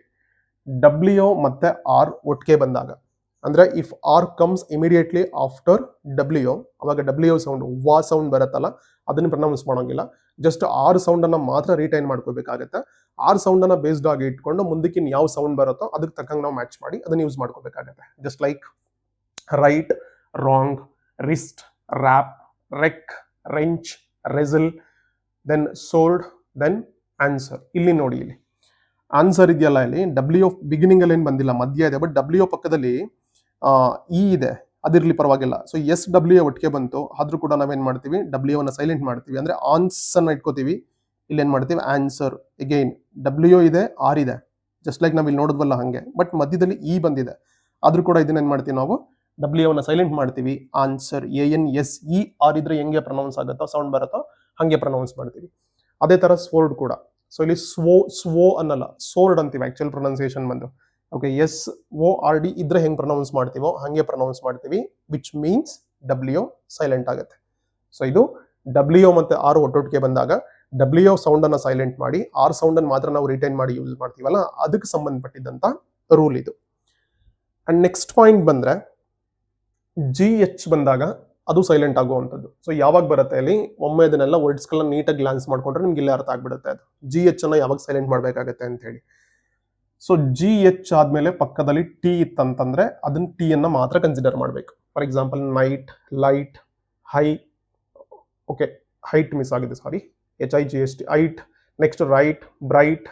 Speaker 1: ಡಬ್ಲ್ಯೂ ಮತ್ತೆ ಆರ್ ಒಟ್ಟಿಗೆ ಬಂದಾಗ, ಅಂದ್ರೆ if R comes immediately after W, ಅವಾಗ ಡಬ್ಲ್ಯೂ ಸೌಂಡ್ ವಾ ಸೌಂಡ್ ಬರುತ್ತಲ್ಲ ಅದನ್ನ ಪ್ರೊನೌನ್ಸ್ ಮಾಡೋಂಗಿಲ್ಲ. ಜಸ್ಟ್ ಆರ್ ಸೌಂಡ್ ಅನ್ನ ಮಾತ್ರ ರಿಟೈನ್ ಮಾಡ್ಕೋಬೇಕಾಗತ್ತೆ. ಆರ್ ಸೌಂಡ್ ಅನ್ನ ಬೇಸ್ಡ್ ಆಗಿ ಇಟ್ಕೊಂಡು ಮುಂದಕ್ಕೆ ಯಾವ ಸೌಂಡ್ ಬರುತ್ತೋ ಅದಕ್ಕೆ ತಕ್ಕಂಗೆ ನಾವು ಮ್ಯಾಚ್ ಮಾಡಿ ಅದನ್ನ ಯೂಸ್ ಮಾಡ್ಕೋಬೇಕಾಗತ್ತೆ. Just like write, wrong, wrist, wrap, wreck, wrench, wrestle, then sword, then answer. ಇಲ್ಲಿ ನೋಡಿ, ಇಲ್ಲಿ ಆನ್ಸರ್ ಇದೆಯಲ್ಲ, ಇಲ್ಲಿ ಡಬ್ಲ್ಯೂ ಬಿಗಿನಿಂಗ್ ಅಲ್ಲಿ ಏನು ಬಂದಿಲ್ಲ, ಮಧ್ಯ ಇದೆ. ಬಟ್ ಡಬ್ಲ್ಯೂ ಪಕ್ಕದಲ್ಲಿ ಇ ಇದೆ, ಅದಿರ್ಲಿ ಪರವಾಗಿಲ್ಲ. ಸೊ ಎಸ್ ಡಬ್ಲ್ಯೂ ಒಟ್ಟಿಗೆ ಬಂತು, ಆದ್ರೂ ಕೂಡ ನಾವೇನ್ ಮಾಡ್ತೀವಿ, ಡಬ್ಲ್ಯೂ ಅನ್ನ ಸೈಲೆಂಟ್ ಮಾಡ್ತೀವಿ, ಅಂದ್ರೆ ಆನ್ಸ್ ಅನ್ನ ಇಟ್ಕೋತೀವಿ. ಇಲ್ಲಿ ಏನ್ ಮಾಡ್ತೀವಿ, ಆನ್ಸರ್. ಅಗೈನ್ ಡಬ್ಲ್ಯೂ ಇದೆ, ಆರ್ ಇದೆ, ಜಸ್ಟ್ ಲೈಕ್ ನಾವ್ ಇಲ್ಲಿ ನೋಡಿದ್ವಲ್ಲ ಹಂಗೆ. ಬಟ್ ಮಧ್ಯದಲ್ಲಿ ಇ ಬಂದಿದೆ, ಆದ್ರೂ ಕೂಡ ಇದನ್ನ ಏನ್ ಮಾಡ್ತೀವಿ, ನಾವು ಡಬ್ಲ್ಯೂ ಅನ್ನ ಸೈಲೆಂಟ್ ಮಾಡ್ತೀವಿ. ಆನ್ಸರ್, ANSER ಇದ್ರೆ ಹೆಂಗೆ ಪ್ರೊನೌನ್ಸ್ ಆಗುತ್ತೋ ಸೌಂಡ್ ಬರುತ್ತೋ ಹಂಗೆ ಪ್ರೊನೌನ್ಸ್ ಮಾಡ್ತೀವಿ. ಅದೇ ತರ ಸ್ವೋರ್ಡ್ ಕೂಡ. ಸೊ ಇಲ್ಲಿ ಸ್ವೋ ಅನ್ನಲ್ಲ, ಸೋರ್ಡ್ ಅಂತೀವಿ ಆಕ್ಚುಯಲ್ ಪ್ರೊನೌನ್ಸಿಯೇಷನ್ ಬಂದು. ಓಕೆ, SORD ಇದ್ರೆ ಹೆಂಗ್ ಪ್ರೊನೌನ್ಸ್ ಮಾಡ್ತೀವೋ ಹಂಗೆ ಪ್ರೊನೌನ್ಸ್ ಮಾಡ್ತೀವಿ, ವಿಚ್ ಮೀನ್ಸ್ ಡಬ್ಲ್ಯೂ ಸೈಲೆಂಟ್ ಆಗುತ್ತೆ. ಸೊ ಇದು ಡಬ್ಲ್ಯೂ ಮತ್ತೆ ಆರ್ ಒಟ್ಟೊಟ್ಟಿಗೆ ಬಂದಾಗ ಡಬ್ಲ್ಯೂ ಸೌಂಡ್ ಅನ್ನ ಸೈಲೆಂಟ್ ಮಾಡಿ ಆರ್ ಸೌಂಡ್ ಅನ್ನು ಮಾತ್ರ ನಾವು ರಿಟೈನ್ ಮಾಡಿ ಯೂಸ್ ಮಾಡ್ತೀವಲ್ಲ, ಅದಕ್ಕೆ ಸಂಬಂಧಪಟ್ಟಿದ್ದಂತ ರೂಲ್ ಇದು. ಅಂಡ್ ನೆಕ್ಸ್ಟ್ ಪಾಯಿಂಟ್ ಬಂದ್ರೆ ಜಿ ಎಚ್ ಬಂದಾಗ ಅದು ಸೈಲೆಂಟ್ ಆಗುವಂಥದ್ದು. ಸೊ ಯಾವಾಗ ಬರುತ್ತೆ ಅಲ್ಲಿ, ಒಮ್ಮೆ ಅದನ್ನೆಲ್ಲ ವರ್ಡ್ಸ್ಗಳನ್ನ ನೀಟಾಗಿ ಗ್ಲಾನ್ಸ್ ಮಾಡ್ಕೊಂಡ್ರೆ ನಿಮ್ಗೆ ಇಲ್ಲೇ ಅರ್ಥ ಆಗ್ಬಿಡುತ್ತೆ ಅದು ಜಿ ಎಚ್ ಅನ್ನ ಯಾವಾಗ ಸೈಲೆಂಟ್ ಮಾಡ್ಬೇಕಾಗತ್ತೆ ಅಂತ ಹೇಳಿ. ಸೊ ಜಿ ಎಚ್ ಆದ್ಮೇಲೆ ಪಕ್ಕದಲ್ಲಿ ಟಿ ಇತ್ತಂತಂದ್ರೆ ಅದನ್ನ ಟಿ ಅನ್ನ ಮಾತ್ರ ಕನ್ಸಿಡರ್ ಮಾಡಬೇಕು. For example night, light, high, okay height miss ಆಗಿದೆ, sorry, HIGHT, height. Next right, bright,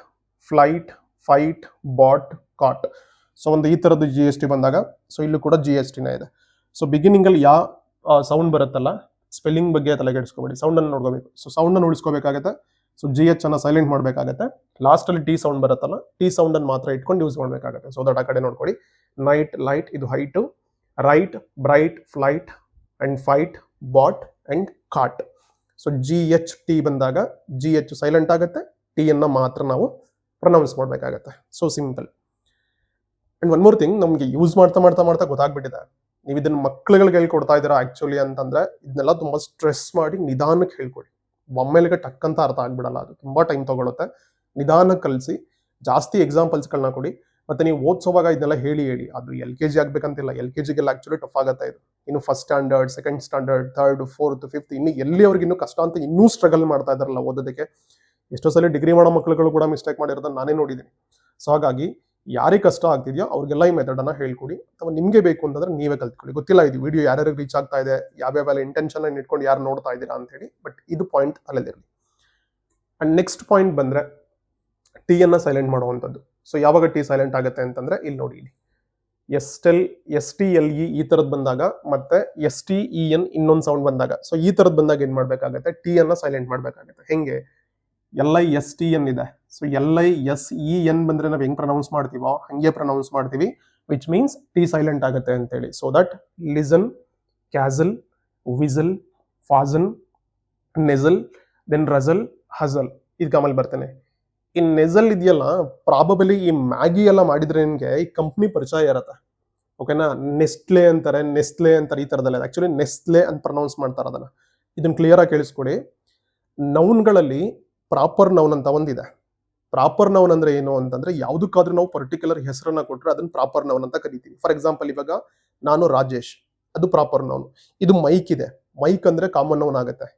Speaker 1: flight, fight, bought, caught. So ಒಂದು ಈ ತರದ್ದು GST ಬಂದಾಗ ಸೊ ಇಲ್ಲೂ ಕೂಡ GSTನೇ ಇದೆ. ಸೊ ಬಿಗಿನಿಂಗ್ ಅಲ್ಲಿ ಯಾವ ಸೌಂಡ್ ಬರುತ್ತಲ್ಲ, ಸ್ಪೆಲ್ಲಿಂಗ್ ಬಗ್ಗೆ ತಲೆಗೆಡಿಸ್ಕೋಬೇಡಿ, ಸೌಂಡ್ ಅನ್ನು ನೋಡ್ಕೋಬೇಕು. ಸೊ ಸೌಂಡ್ ಅನ್ನು ಉಳಿಸ್ಕೋಬೇಕಾಗತ್ತೆ. ಸೊ GH ಅನ್ನ ಸೈಲೆಂಟ್ ಮಾಡಬೇಕಾಗತ್ತೆ. ಲಾಸ್ಟ್ ಅಲ್ಲಿ ಟಿ ಸೌಂಡ್ ಬರುತ್ತಲ್ಲ, ಟಿ ಸೌಂಡ್ ಅನ್ನು ಮಾತ್ರ ಇಟ್ಕೊಂಡು ಯೂಸ್ ಮಾಡಬೇಕಾಗತ್ತೆ. ಸೊ ದಟ್ ಆ ಕಡೆ ನೋಡ್ಕೊಳ್ಳಿ. ನೈಟ್, ಲೈಟ್ ಇದು height, right, bright, flight and fight, bought and caught. So GHT ಬಂದಾಗ GH ಸೈಲೆಂಟ್ ಆಗುತ್ತೆ, ಟಿ ಅನ್ನ ಮಾತ್ರ ನಾವು ಪ್ರೊನೌನ್ಸ್ ಮಾಡಬೇಕಾಗತ್ತೆ. So simple. And one more thing, ನಮ್ಗೆ ಯೂಸ್ ಮಾಡ್ತಾ ಮಾಡ್ತಾ ಮಾಡ್ತಾ ಗೊತ್ತಾಗ್ಬಿಟ್ಟಿದೆ. ನೀವು ಇದನ್ನ ಮಕ್ಳುಗಳಿಗೆ ಹೇಳ್ಕೊಡ್ತಾ ಇದ್ದೀರಾ ಆಕ್ಚುಲಿ ಅಂತಂದ್ರೆ ಇದನ್ನೆಲ್ಲ ತುಂಬಾ ಸ್ಟ್ರೆಸ್ ಮಾಡಿ ನಿಧಾನಕ್ಕೆ ಹೇಳ್ಕೊಡಿ. ಒಮ್ಮೆಲೆಗೆ ಟಕ್ ಅಂತ ಅರ್ಥ ಆಗ್ಬಿಡಲ್ಲ, ಅದು ತುಂಬಾ ಟೈಮ್ ತಗೊಳುತ್ತೆ. ನಿಧಾನಕ್ಕೆ ಕಲಿಸಿ, ಜಾಸ್ತಿ ಎಕ್ಸಾಂಪಲ್ಸ್ಗಳನ್ನ ಕೊಡಿ. ಮತ್ತೆ ನೀವು ಓದಿಸೋವಾಗ ಇದನ್ನೆಲ್ಲ ಹೇಳಿ ಅದು LKG ಆಗ್ಬೇಕಂತಿಲ್ಲ. LKGಗೆಲ್ಲ ಆಕ್ಚುಲಿ ಟಫ್ ಆಗುತ್ತೆ ಇದು. ಇನ್ನು first standard, second standard, third, fourth, fifth, ಇನ್ನು ಎಲ್ಲಿವರೆಗೆ ಇನ್ನೂ ಕಷ್ಟ ಅಂತ ಇನ್ನೂ ಸ್ಟ್ರಗಲ್ ಮಾಡ್ತಾ ಇದಾರಲ್ಲ ಓದೋದಕ್ಕೆ. ಎಷ್ಟೋ ಸಲ ಡಿಗ್ರಿ ಮಾಡೋ ಮಕ್ಕಳುಗಳು ಕೂಡ ಮಿಸ್ಟೇಕ್ ಮಾಡಿರೋದನ್ನ ನಾನೇ ನೋಡಿದ್ದೀನಿ. ಸೊ ಹಾಗಾಗಿ ಯಾರಿಗೆ ಕಷ್ಟ ಆಗ್ತಿದೆಯೋ ಅವ್ರಿಗೆಲ್ಲ ಈ ಮೆಥಡ್ ಅನ್ನ ಹೇಳ್ಕೊಡಿ, ಅಥವಾ ನಿಮ್ಗೆ ಬೇಕು ಅಂತಂದ್ರೆ ನೀವೇ ಕಲ್ತ್ಕೊಳ್ಳಿ. ಗೊತ್ತಿಲ್ಲ ಇದು ವಿಡಿಯೋ ಯಾರ್ಯಾರಿಗೆ ರೀಚ್ ಆಗ್ತಾ ಇದೆ, ಯಾವ್ಯಾವ ಇಂಟೆನ್ಷನ್ ಅನ್ನು ಇಟ್ಕೊಂಡು ಯಾರು ನೋಡ್ತಾ ಇದ್ದೀರಾ ಅಂತ ಹೇಳಿ, ಬಟ್ ಇದು ಪಾಯಿಂಟ್ ಅಲ್ಲದಿರಲಿ. ಅಂಡ್ ನೆಕ್ಸ್ಟ್ ಪಾಯಿಂಟ್ ಬಂದ್ರೆ ಟಿ ಅನ್ನ ಸೈಲೆಂಟ್ ಮಾಡುವಂಥದ್ದು. ಸೊ ಯಾವಾಗ ಟಿ ಸೈಲೆಂಟ್ ಆಗುತ್ತೆ ಅಂತಂದ್ರೆ ಇಲ್ಲಿ ನೋಡಿ, STLE ಈ ತರದ್ ಬಂದಾಗ ಮತ್ತೆ STEN ಇನ್ನೊಂದು ಸೌಂಡ್ ಬಂದಾಗ, ಸೊ ಈ ತರದ್ ಬಂದಾಗ ಏನ್ ಮಾಡ್ಬೇಕಾಗತ್ತೆ, ಟಿ ಅನ್ನ ಸೈಲೆಂಟ್ ಮಾಡ್ಬೇಕಾಗತ್ತೆ. ಹೆಂಗೆ, LISTN ಇದೆ. ಸೊ LISEN ಬಂದ್ರೆ ನಾವು ಹೆಂಗ್ ಪ್ರನೌನ್ಸ್ ಮಾಡ್ತೀವೋ ಹಂಗೆ ಪ್ರನೌನ್ಸ್ ಮಾಡ್ತೀವಿ, ವಿಚ್ ಮೀನ್ಸ್ ಟಿ ಸೈಲೆಂಟ್ ಆಗುತ್ತೆ ಅಂತೇಳಿ. So that listen, castle, whistle, fasten, nestle, then rustle, hustle. ಇದಕ್ಕೆ ಆಮೇಲೆ ಬರ್ತೇನೆ. ಈ ನೆಸಲ್ ಇದೆಯಲ್ಲ, ಪ್ರಾಬಬಲಿ ಈ ಮ್ಯಾಗಿ ಎಲ್ಲ ಮಾಡಿದ್ರೆ ನಿಮ್ಗೆ ಈ ಕಂಪ್ನಿ ಪರಿಚಯ ಇರತ್ತೆ. ಓಕೆನಾ, ನೆಸ್ಟ್ಲೆ ಅಂತಾರೆ, ಈ ತರದಲ್ಲ. ಆಕ್ಚುಲಿ ನೆಸ್ಟ್ಲೆ ಅಂತ ಪ್ರನೌನ್ಸ್ ಮಾಡ್ತಾರೆ ಅದನ್ನ. ಇದನ್ನ ಕ್ಲಿಯರ್ ಆಗಿ ಕೇಳಿಸ್ಕೊಡಿ. ನೌನ್ಗಳಲ್ಲಿ ಪ್ರಾಪರ್ ನೌನ್ ಅಂತ ಒಂದಿದೆ. ಪ್ರಾಪರ್ ನೌನ್ ಅಂದ್ರೆ ಏನು ಅಂತಂದ್ರೆ, ಯಾವ್ದಕ್ಕಾದ್ರೂ ನಾವು ಪರ್ಟಿಕ್ಯುಲರ್ ಹೆಸರನ್ನ ಕೊಟ್ರೆ ಅದನ್ನ ಪ್ರಾಪರ್ ನೌನ್ ಅಂತ ಕರಿತೀವಿ. ಫಾರ್ ಎಕ್ಸಾಂಪಲ್ ಇವಾಗ ನಾನು ರಾಜೇಶ್, ಅದು ಪ್ರಾಪರ್ ನೌನ್. ಇದು ಮೈಕ್ ಇದೆ, ಮೈಕ್ ಅಂದ್ರೆ ಕಾಮನ್ ನೌನ್ ಆಗುತ್ತೆ.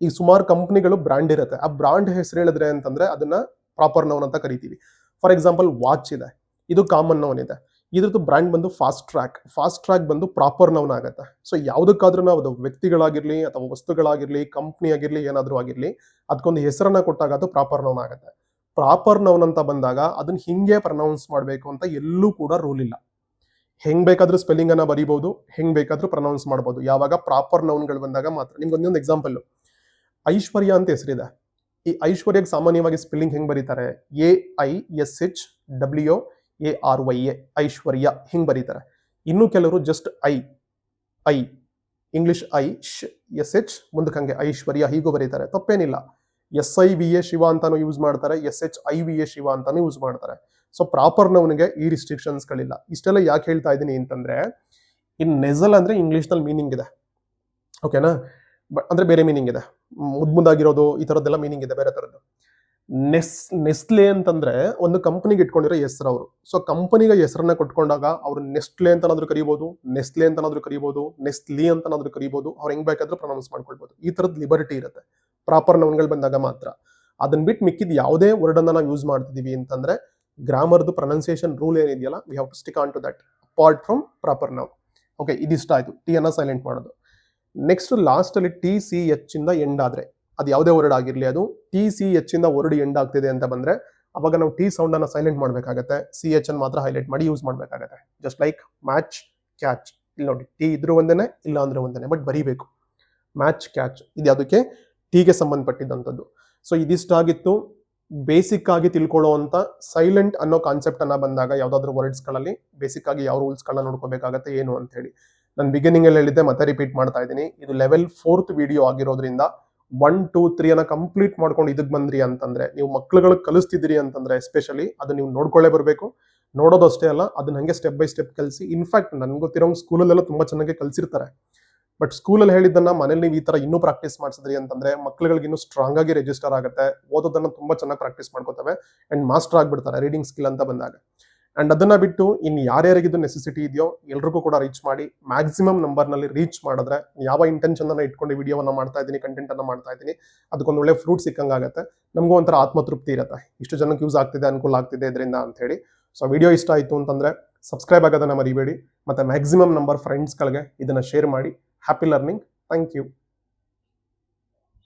Speaker 1: ಈಗ ಸುಮಾರು ಕಂಪ್ನಿಗಳು ಬ್ರಾಂಡ್ ಇರುತ್ತೆ, ಆ ಬ್ರಾಂಡ್ ಹೆಸರು ಹೇಳಿದ್ರೆ ಅಂತಂದ್ರೆ ಅದನ್ನ ಪ್ರಾಪರ್ ನೌನ್ ಅಂತ ಕರಿತೀವಿ. ಫಾರ್ ಎಕ್ಸಾಂಪಲ್ ವಾಚ್ ಇದೆ, ಇದು ಕಾಮನ್ ನೌನ್ ಇದೆ. ಇದ್ರದ್ದು ಬ್ರ್ಯಾಂಡ್ ಬಂದು ಫಾಸ್ಟ್ ಟ್ರ್ಯಾಕ್ ಬಂದು ಪ್ರಾಪರ್ ನೌನ್ ಆಗುತ್ತೆ. ಸೊ ಯಾವ್ದಕ್ಕಾದ್ರೂ ನಾವು ಅದು ವ್ಯಕ್ತಿಗಳಾಗಿರ್ಲಿ ಅಥವಾ ವಸ್ತುಗಳಾಗಿರ್ಲಿ, ಕಂಪ್ನಿ ಆಗಿರ್ಲಿ, ಏನಾದ್ರೂ ಆಗಿರ್ಲಿ, ಅದಕ್ಕೊಂದು ಹೆಸರನ್ನ ಕೊಟ್ಟಾಗ ಅದು ಪ್ರಾಪರ್ ನೌನ್ ಆಗುತ್ತೆ. ಪ್ರಾಪರ್ ನೌನ್ ಅಂತ ಬಂದಾಗ ಅದನ್ನ ಹಿಂಗೆ ಪ್ರನೌನ್ಸ್ ಮಾಡಬೇಕು ಅಂತ ಎಲ್ಲೂ ಕೂಡ ರೂಲ್ ಇಲ್ಲ. ಹೆಂಗ್ ಬೇಕಾದ್ರೂ ಸ್ಪೆಲ್ಲಿಂಗ್ ಅನ್ನ ಬರೀಬಹುದು, ಹೆಂಗ್ ಬೇಕಾದ್ರೂ ಪ್ರನೌನ್ಸ್ ಮಾಡಬಹುದು. ಯಾವಾಗ ಪ್ರಾಪರ್ ನೌನ್ಗಳು ಬಂದಾಗ ಮಾತ್ರ. ನಿಮ್ಗೆ ಒಂದೊಂದು ಎಕ್ಸಾಂಪಲ್, ಐಶ್ವರ್ಯ ಅಂತ ಹೆಸರಿದೆ. ಈ ಐಶ್ವರ್ಯಕ್ಕೆ ಸಾಮಾನ್ಯವಾಗಿ ಸ್ಪೆಲ್ಲಿಂಗ್ ಹೆಂಗ್ ಬರೀತಾರೆ, AISHWARYA, ಐಶ್ವರ್ಯ ಹಿಂಗ್ ಬರೀತಾರೆ. ಇನ್ನು ಕೆಲವರು ಜಸ್ಟ್ ಐ ಇಂಗ್ಲಿಷ್ SH ಮುಂದಕ್ಕೆ ಹಂಗೆ ಐಶ್ವರ್ಯ ಹೀಗೂ ಬರೀತಾರೆ, ತಪ್ಪೇನಿಲ್ಲ. SIVA ಶಿವ ಅಂತಾನು ಯೂಸ್ ಮಾಡ್ತಾರೆ, SHIVA ಶಿವ ಅಂತಾನು ಯೂಸ್ ಮಾಡ್ತಾರೆ. ಸೊ ಪ್ರಾಪರ್ ನೌನ್ಗೆ ಈ ರಿಸ್ಟ್ರಿಕ್ಷನ್ಸ್ ಗಳಿಲ್ಲ. ಇಷ್ಟೆಲ್ಲ ಯಾಕೆ ಹೇಳ್ತಾ ಇದ್ದೀನಿ ಅಂತಂದ್ರೆ, ಇನ್ ನೆಸಲ್ ಅಂದ್ರೆ ಇಂಗ್ಲಿಷ್ ನಲ್ಲಿ ಮೀನಿಂಗ್ ಇದೆ, ಓಕೆನಾ, ಅಂದ್ರೆ ಬೇರೆ ಮೀನಿಂಗ್ ಇದೆ. ಮುದ್ದಾಗಿರೋದು ಈ ತರದ್ದೆಲ್ಲ ಮೀನಿಂಗ್ ಇದೆ ಬೇರೆ ತರದ್ದು. ನೆಸ್ಲೆ ಅಂತಂದ್ರೆ ಒಂದು ಕಂಪನಿಗೆ ಇಟ್ಕೊಂಡಿರೋ ಹೆಸರು ಅವರು. ಸೊ ಕಂಪನಿಗೆ ಹೆಸರನ್ನ ಕೊಟ್ಕೊಂಡಾಗ ಅವ್ರು ನೆಸ್ಟ್ಲೆ ಅಂತನಾದ್ರೂ ಕರಿಬಹುದು, ನೆಸ್ಲೆ ಅಂತನಾದ್ರೂ ಕರಿಬಹುದು, ನೆಸ್ಲಿ ಅಂತನಾದ್ರೂ ಕರಿಬಹುದು. ಅವ್ರು ಹೆಂಗ್ ಬೇಕಾದ್ರೂ ಪ್ರೊನೌನ್ಸ್ ಮಾಡ್ಕೊಳ್ಬಹುದು. ಈ ತರದ್ ಲಿಬರ್ಟಿ ಇರುತ್ತೆ ಪ್ರಾಪರ್ ನೌನ್ಗಳು ಬಂದಾಗ ಮಾತ್ರ. ಅದನ್ನ ಬಿಟ್ಟು ಮಿಕ್ಕಿದ ಯಾವುದೇ ವರ್ಡ್ ಅನ್ನ ನಾವು ಯೂಸ್ ಮಾಡ್ತಿದೀವಿ ಅಂತಂದ್ರೆ ಗ್ರಾಮರ್ದು ಪ್ರೊನೌನ್ಸಿಯೇಷನ್ ರೂಲ್ ಏನಿದೆಯಲ್ಲ, we have to stick on to that apart from proper noun. Okay, ಇದಿಷ್ಟ ಆಯ್ತು ಟಿ ಅನ್ನ ಸೈಲೆಂಟ್ ಮಾಡೋದು. ನೆಕ್ಸ್ಟ್ ಲಾಸ್ಟ್ ಅಲ್ಲಿ TCH ಇಂದ ಎಂಡ್ ಆದ್ರೆ, ಅದು ಯಾವುದೇ ವರ್ಡ್ ಆಗಿರ್ಲಿ, ಅದು TCH ಇಂದ ವರ್ಡ್ ಎಂಡ್ ಆಗ್ತಿದೆ ಅಂತ ಬಂದ್ರೆ ಅವಾಗ ನಾವು ಟಿ ಸೌಂಡ್ ಅನ್ನ ಸೈಲೆಂಟ್ ಮಾಡ್ಬೇಕಾಗತ್ತೆ, CH ಅನ್ನು ಮಾತ್ರ ಹೈಲೈಟ್ ಮಾಡಿ ಯೂಸ್ ಮಾಡ್ಬೇಕಾಗತ್ತೆ. Just like match, catch. ಇಲ್ಲಿ ನೋಡಿ, ಟಿ ಇದ್ರೂ ಒಂದೇನೆ, ಇಲ್ಲ ಅಂದ್ರೆ ಒಂದೇನೆ, ಬಟ್ ಬರೀಬೇಕು. ಮ್ಯಾಚ್, ಕ್ಯಾಚ್ ಇದು ಯಾವುದಕ್ಕೆ, ಟಿಗೆ ಸಂಬಂಧಪಟ್ಟಿದ್ದಂಥದ್ದು. ಸೊ ಇದಿಷ್ಟಾಗಿತ್ತು ಬೇಸಿಕ್ ಆಗಿ ತಿಳ್ಕೊಳ್ಳುವಂತ ಸೈಲೆಂಟ್ ಅನ್ನೋ ಕಾನ್ಸೆಪ್ಟ್ ಅನ್ನ ಬಂದಾಗ ಯಾವ್ದಾದ್ರು ವರ್ಡ್ಸ್ ಗಳಲ್ಲಿ ಬೇಸಿಕ್ ಆಗಿ ಯಾವ ರೂಲ್ಸ್ ಗಳನ್ನ ನೋಡ್ಕೋಬೇಕಾಗತ್ತೆ ಏನು ಅಂತ ಹೇಳಿ ನಾನು ಬಿಗಿನಿಂಗ್ ಅಲ್ಲಿ ಹೇಳಿದ್ದೆ, ಮತ್ತೆ ರಿಪೀಟ್ ಮಾಡ್ತಾ ಇದ್ದೀನಿ. ಇದು ಲೆವೆಲ್ 4th ವಿಡಿಯೋ ಆಗಿರೋದ್ರಿಂದ 1, 2, 3 ಅನ್ನ ಕಂಪ್ಲೀಟ್ ಮಾಡ್ಕೊಂಡು ಇದಕ್ಕೆ ಬಂದ್ರಿ ಅಂತಂದ್ರೆ, ನೀವು ಮಕ್ಳುಗಳಿಗೆ ಕಲಿಸ್ತಿದ್ದೀರಿ ಅಂತಂದ್ರೆ ಎಸ್ಪೆಷಲಿ ಅದು ನೀವು ನೋಡ್ಕೊಳ್ಳೇ ಬರಬೇಕು. ನೋಡೋದು ಅಷ್ಟೇ ಅಲ್ಲ, ಅದನ್ನ ಹಂಗೆ ಸ್ಟೆಪ್ ಬೈ ಸ್ಟೆಪ್ ಕಲಿಸಿ. ಇನ್ಫ್ಯಾಕ್ಟ್ ನನ್ಗೆ ಗೊತ್ತಿರೋ ಸ್ಕೂಲಲ್ಲೆಲ್ಲ ತುಂಬಾ ಚೆನ್ನಾಗಿ ಕಲಿಸಿರ್ತಾರೆ. ಬಟ್ ಸ್ಕೂಲಲ್ಲಿ ಹೇಳಿದ್ದನ್ನ ಮನೇಲಿ ನೀವು ಈ ತರ ಇನ್ನೂ ಪ್ರಾಕ್ಟೀಸ್ ಮಾಡಿಸಿದ್ರಿ ಅಂತಂದ್ರೆ ಮಕ್ಳುಗಳಿಗೆ ಇನ್ನೂ ಸ್ಟ್ರಾಂಗ್ ಆಗಿ ರಿಜಿಸ್ಟರ್ ಆಗುತ್ತೆ, ಓದೋದನ್ನ ತುಂಬಾ ಚೆನ್ನಾಗಿ ಪ್ರಾಕ್ಟೀಸ್ ಮಾಡ್ಕೋತವೆ ಅಂಡ್ ಮಾಸ್ಟರ್ ಆಗ್ಬಿಡ್ತಾರೆ ರೀಡಿಂಗ್ ಸ್ಕಿಲ್ ಅಂತ ಬಂದಾಗ. ಅಂಡ್ ಅದನ್ನ ಬಿಟ್ಟು ಇನ್ ಯಾರ್ಯಾರಿಗಿದು ನೆಸೆಸಿಟಿ ಇದೆಯೋ ಎಲ್ರಿಗೂ ಕೂಡ ರೀಚ್ ಮಾಡಿ, ಮ್ಯಾಕ್ಸಿಮಮ್ ನಂಬರ್ ನಲ್ಲಿ ರೀಚ್ ಮಾಡಿದ್ರೆ ಯಾವ ಇಂಟೆನ್ಷನ್ ಅನ್ನ ಇಟ್ಕೊಂಡು ವಿಡಿಯೋವನ್ನ ಮಾಡ್ತಾ ಇದ್ದೀನಿ, ಕಂಟೆಂಟ್ ಅನ್ನ ಮಾಡ್ತಾ ಇದ್ದೀನಿ, ಅದಕ್ಕೊಂದು ಒಳ್ಳೆ ಫ್ರೂಟ್ ಸಿಕ್ಕಂಗಾಗತ್ತೆ. ನಮಗೂ ಒಂಥರ ಆತ್ಮತೃಪ್ತಿ ಇರುತ್ತೆ, ಇಷ್ಟು ಜನಕ್ಕೆ ಯೂಸ್ ಆಗ್ತಿದೆ, ಅನುಕೂಲ ಆಗ್ತಿದೆ ಇದರಿಂದ ಅಂತ ಹೇಳಿ. ಸೊ ವಿಡಿಯೋ ಇಷ್ಟ ಆಯಿತು ಅಂತಂದ್ರೆ ಸಬ್ಸ್ಕ್ರೈಬ್ ಆಗೋದನ್ನ ಮರಿಬೇಡಿ, ಮತ್ತೆ ಮ್ಯಾಕ್ಸಿಮಮ್ ನಂಬರ್ ಫ್ರೆಂಡ್ಸ್ಗಳಿಗೆ ಇದನ್ನ ಶೇರ್ ಮಾಡಿ. Happy learning. Thank you.